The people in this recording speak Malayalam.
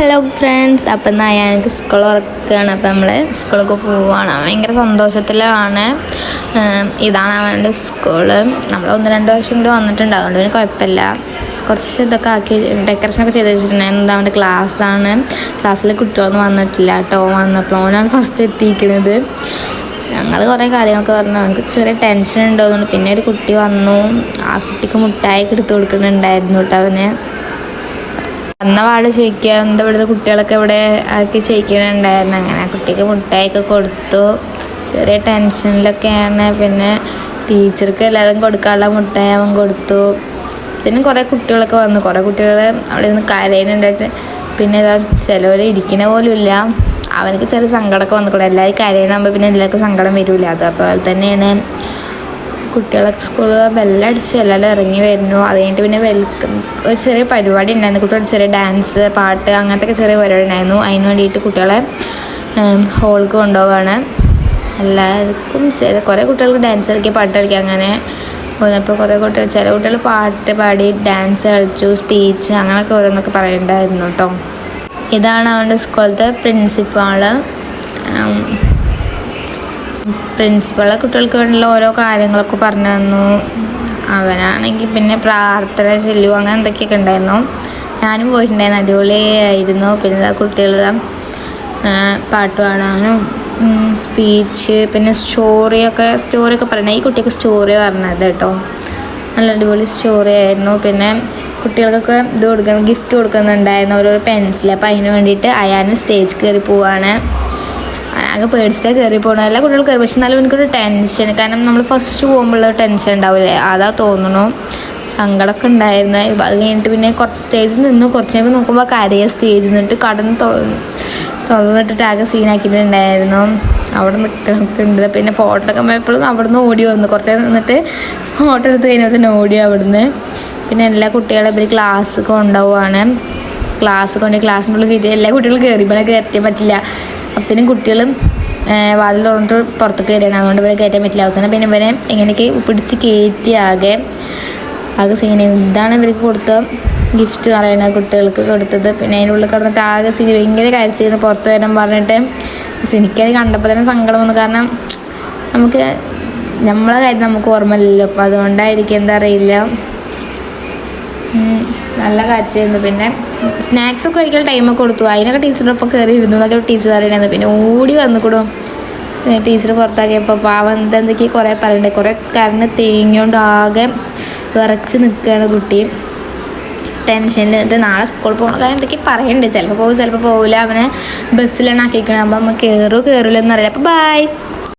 ഹലോ ഫ്രണ്ട്സ്, അപ്പം എനിക്ക് സ്കൂൾ തുറക്കുകയാണ്. അപ്പം നമ്മൾ സ്കൂളൊക്കെ പോവുകയാണ്. ഭയങ്കര സന്തോഷത്തിലാണ്. ഇതാണ് അവൻ്റെ സ്കൂള്. നമ്മൾ 1-2 വർഷം കൂടി വന്നിട്ടുണ്ട്, അതുകൊണ്ട് പിന്നെ കുഴപ്പമില്ല. കുറച്ച് ഇതൊക്കെ ആക്കി ഡെക്കറേഷനൊക്കെ ചെയ്ത് വെച്ചിട്ടുണ്ട്. എന്താ അവൻ്റെ ക്ലാസ്സാണ്. ക്ലാസ്സിൽ കുട്ടികളൊന്നും വന്നിട്ടില്ല കേട്ടോ. വന്നപ്പോഴാണ് ഫസ്റ്റ് എത്തിയിരിക്കുന്നത്. ഞങ്ങൾ കുറേ കാര്യങ്ങളൊക്കെ പറഞ്ഞു. അവനക്ക് ചെറിയ ടെൻഷൻ ഉണ്ടോയെന്നുണ്ട്. പിന്നെ ഒരു കുട്ടി വന്നു. ആ കുട്ടിക്ക് മുട്ടായിക്ക് എടുത്ത് കൊടുക്കുന്നുണ്ടായിരുന്നു കേട്ടോ. അവന് വന്ന പാട് ചോദിക്കുക, എന്താ ഇവിടുത്തെ കുട്ടികളൊക്കെ ഇവിടെ ആക്കി ചോദിക്കുന്നുണ്ടായിരുന്നു. അങ്ങനെ കുട്ടിക്ക് മുട്ടായിയൊക്കെ കൊടുത്തു. ചെറിയ ടെൻഷനിലൊക്കെയാണ്. പിന്നെ ടീച്ചർക്ക് എല്ലാവരും കൊടുക്കാനുള്ള മുട്ടായി അവൻ കൊടുത്തു. പിന്നെ കുറേ കുട്ടികളൊക്കെ വന്നു. കുറേ കുട്ടികൾ അവിടെ നിന്ന് കരയുന്നുണ്ടായിട്ട്. പിന്നെ ഇതാ ചിലവർ ഇരിക്കുന്ന പോലും ഇല്ല. അവനക്ക് ചെറിയ സങ്കടമൊക്കെ വന്നിക്കൂടെ. എല്ലാവരും കരയണാകുമ്പോൾ പിന്നെ എല്ലാവർക്കും സങ്കടം വരില്ല. അതുപോലെ തന്നെയാണ് കുട്ടികളൊക്കെ സ്കൂളിൽ ബെല്ലടിച്ച് എല്ലാവരും ഇറങ്ങി വരുന്നു. അത് കഴിഞ്ഞിട്ട് പിന്നെ ഒരു ചെറിയ പരിപാടി ഉണ്ടായിരുന്നു. കുട്ടികൾ ചെറിയ ഡാൻസ്, പാട്ട്, അങ്ങനത്തെ ചെറിയ പരിപാടി ഉണ്ടായിരുന്നു. അതിന് വേണ്ടിയിട്ട് കുട്ടികളെ ഹോൾക്ക് കൊണ്ടുപോവാണ്. എല്ലാവർക്കും കുറേ കുട്ടികൾക്ക് ഡാൻസ് കളിക്കുക, പാട്ട് കളിക്കുക, അങ്ങനെ അപ്പോൾ കുറേ കുട്ടികൾ, ചില കുട്ടികൾ പാട്ട് പാടി ഡാൻസ് കളിച്ചു, സ്പീച്ച് അങ്ങനെയൊക്കെ ഓരോന്നൊക്കെ പറയണ്ടായിരുന്നു കേട്ടോ. ഇതാണ് അവൻ്റെ സ്കൂളത്തെ പ്രിൻസിപ്പാള്. പ്രിൻസിപ്പളെ കുട്ടികൾക്ക് വേണ്ടിയുള്ള ഓരോ കാര്യങ്ങളൊക്കെ പറഞ്ഞു തന്നു. അവനാണെങ്കിൽ പിന്നെ പ്രാർത്ഥന ചൊല്ലും, അങ്ങനെ എന്തൊക്കെയൊക്കെ ഉണ്ടായിരുന്നു. ഞാനും പോയിട്ടുണ്ടായിരുന്നു. അടിപൊളിയായിരുന്നു. പിന്നെ കുട്ടികൾ പാട്ട് പാടാനും സ്പീച്ച്, പിന്നെ സ്റ്റോറിയൊക്കെ പറയണേ. ഈ കുട്ടിക്ക് സ്റ്റോറി പറഞ്ഞത് കേട്ടോ. നല്ല അടിപൊളി സ്റ്റോറി ആയിരുന്നു. പിന്നെ കുട്ടികൾക്കൊക്കെ ഗിഫ്റ്റ് കൊടുക്കുന്നുണ്ടായിരുന്നു, ഓരോ പെൻസിൽ. അപ്പോൾ അതിന് വേണ്ടിയിട്ട് അയാൾ സ്റ്റേജ് കയറി പോവാണ്. ആകെ പേടിച്ചിട്ടാണ് കയറി പോകണം. എല്ലാ കുട്ടികൾ കയറി. പക്ഷെ എന്നാലും എനിക്കൊരു ടെൻഷൻ, കാരണം നമ്മൾ ഫസ്റ്റ് പോകുമ്പോഴുള്ള ടെൻഷൻ ഉണ്ടാവില്ലേ, അതാ തോന്നുന്നു. സങ്കടമൊക്കെ ഉണ്ടായിരുന്നു. അത് കഴിഞ്ഞിട്ട് പിന്നെ കുറച്ച് സ്റ്റേജിൽ നിന്ന് കുറച്ച് നേരം നോക്കുമ്പോൾ കരയെ സ്റ്റേജിൽ നിന്നിട്ട് കടന്ന് തുറന്നിട്ടിട്ട് ആകെ സീനാക്കിയിട്ടുണ്ടായിരുന്നു. അവിടെ നിൽക്കണമൊക്കെ ഉണ്ട്. പിന്നെ ഫോട്ടോ ഒക്കെ എപ്പോഴും അവിടെ നിന്ന് ഓടി വന്നു. കുറച്ച് നേരം നിന്നിട്ട് ഫോട്ടോ എടുത്ത് കഴിഞ്ഞാൽ തന്നെ ഓടി അവിടുന്ന്. പിന്നെ എല്ലാ കുട്ടികളും ഇവർ ക്ലാസ് കൊണ്ടുപോവാണ്. ക്ലാസ്സിൻ്റെ ഉള്ളിൽ കയറ്റി എല്ലാ കുട്ടികളും കയറി. ഇവനെ കയറ്റാൻ പറ്റില്ല. അപ്പോഴത്തേനും കുട്ടികളും വാതിൽ തുറന്നിട്ട് പുറത്ത് കയറിയാണ്. അതുകൊണ്ട് ഇവരെ കയറ്റാൻ പറ്റില്ല. അവസാനം പിന്നെ ഇവനെ എങ്ങനെയൊക്കെ പിടിച്ച് കയറ്റി ആകെ സീന്. ഇതാണ് ഇവർക്ക് കൊടുത്ത ഗിഫ്റ്റ് പറയുന്നത്, കുട്ടികൾക്ക് കൊടുത്തത്. പിന്നെ അതിൻ്റെ ഉള്ളിൽ കിടന്നിട്ട് ആകെ സീന് ഭയങ്കര കരച്ചിരുന്നു. പുറത്ത് വരാൻ പറഞ്ഞിട്ട് എനിക്കത് കണ്ടപ്പോൾ തന്നെ സങ്കടം വന്നു. കാരണം നമ്മളെ കാര്യം നമുക്ക് ഓർമ്മയില്ലല്ലോ. അപ്പോൾ അതുകൊണ്ടായിരിക്കും, എന്താ അറിയില്ല, നല്ല കാഴ്ചയായിരുന്നു. പിന്നെ സ്നാക്സൊക്കെ കഴിക്കാൻ ടൈമൊക്കെ കൊടുത്തു. അതിനൊക്കെ ടീച്ചറുടെ ഒപ്പം കയറി ഇരുന്നു എന്നൊക്കെ ടീച്ചർ അറിയണത്. പിന്നെ ഓടി വന്നുകൂടും ടീച്ചർ പുറത്താക്കിയപ്പോൾ. പാവം എന്തൊക്കെയോ കുറേ പറയുന്നുണ്ട്. കുറേ കരഞ്ഞ് തേങ്ങിയോണ്ട് ആകെ വിറച്ച് നിൽക്കുകയാണ് കുട്ടി, ടെൻഷനിൽ. എന്നിട്ട് നാളെ സ്കൂളിൽ പോകണ കാര്യം എന്തൊക്കെയോ പറയുന്നുണ്ട്. ചിലപ്പോൾ പോകും, ചിലപ്പോൾ പോകില്ല. അവനെ ബസ്സിലാണ് ആക്കിയിരിക്കണം. അപ്പോൾ നമ്മൾ കയറില്ലെന്നറിയില്ല. അപ്പോൾ ബൈ.